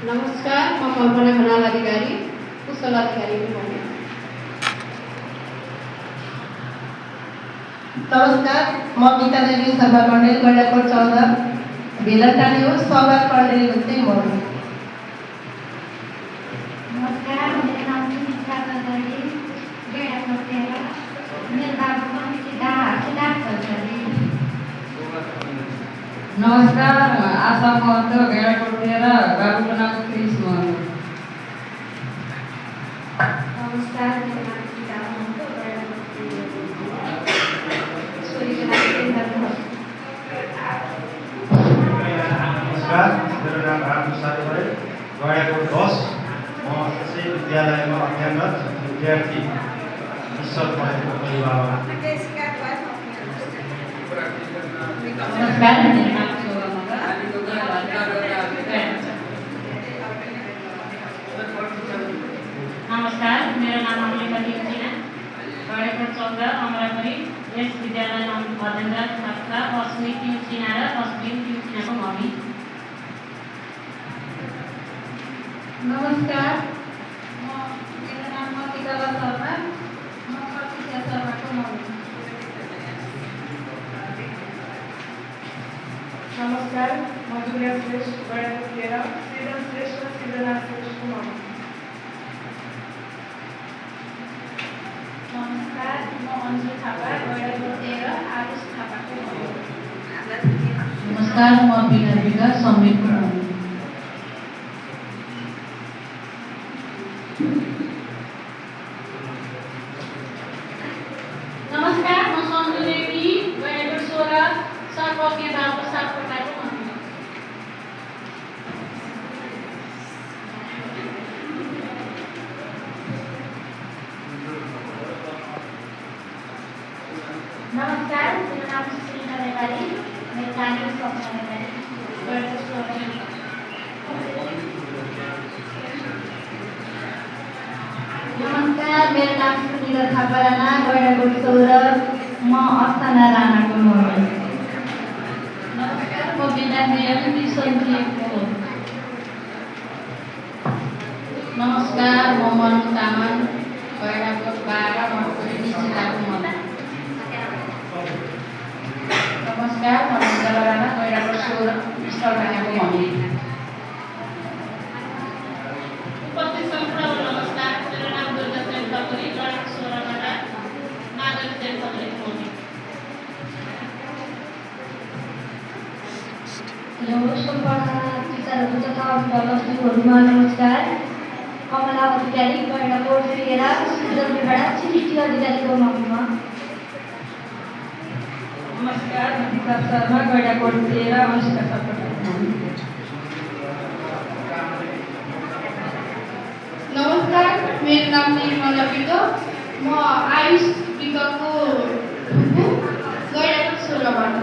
नमस्कार, म कल्पना खनाल अधिकारी, कुशल अधिकारी पनि। नमस्कार, म गीता देवी शर्मा कण्डेल गैंडाकोट 14 भेलटानी हो। स्वागत कण्डेल चाहिँ म। नमस्कार, मेरा नाम सुमित्रा चौधरी, गैंडाकोट 13। मेरो बाबु पनि सिद्धार्थ चौधरी। नमस्कार, आशा महतो गैंडाकोट 13, बाबुको नाम क्रिस महतो। नमस्कार, मेरो नाम गीता महतो, गैंडाकोट 13। छोरीको नाम केन्द्र महतो। नमस्कार, मेरो नाम रामु सार्वभौम, गैंडाकोट 10। म यसै विद्यालयमा अध्ययनरत विद्यार्थी ईश्वर पढेको अभिभावक। नमस्कार, मेरो नाम शोभा मगर, नमस्कार, मेरो नाम अमृता टिमसिना, गैंडाकोट 14 अमरापुरी। यस विद्यालयमा अध्ययनरत छात्रा अश्विनी टिमसिना र अश्विन टिमसिनाको मम्मी। नमस्कार, मेरो नाम मतिका शर्मा, म प्रतीक्षा शर्माको मम्मी। नमस्कार, म जुलिया श्रेष्ठ, गैंडाकोट 13, सृजन श्रेष्ठ र सृजना श्रेष्ठको मम्मी। नमस्कार, म अन्जु थापा, गैंडाकोट 13, आयुष थापाको मम्मी। नमस्कार, म बिना विकास समीरको मम्मी। नमस्कार, म सन्जु देवी, गैंडाकोट 16 सर्वज्ञ बाबु सापकोटाको मम्मी। नमस्कार, मेरो नाम सुशीला नेपाली, मेरो नानी स्वप्ना नेपाली, गैंडाकोट 16। नमस्कार, मेरो नाम सुनिला थापा राणा, गैंडाकोट 16, म अस्थाना राणाको मम्मी। नमस्कार, म बिना बिहानी सन्जीवको। नमस्कार, म मनु तामाङ, गैंडाकोट 12 मणिपुरी जिल्लाको मम्मी। नमस्कार, म मण्डला राणा, गैंडाकोट 16 इस्टलढाकाको मम्मी। उपस्थित सम्पूर्णलाई नमस्कार, मेरो नाम दुर्गा सेन खत्री, गैंडाकोट 16बाट नागरी सेन खत्रीको मम्मी। हेलो, सम्पूर्ण टिचरहरू तथा अभिभावकज्यूहरूमा नमस्कार। कमला अधिकारी, गैंडाकोट 13, सिलगढीबाट सिटी अधिकारीको मम्मीमा। नमस्कार, म विकास शर्मा, गैंडाकोट 13 अनुष्का सापकोटाको मम्मी। नमस्कार, मेरो नाम निर्मला विक, म आयुष विकको गैंडाकोट 16बाट।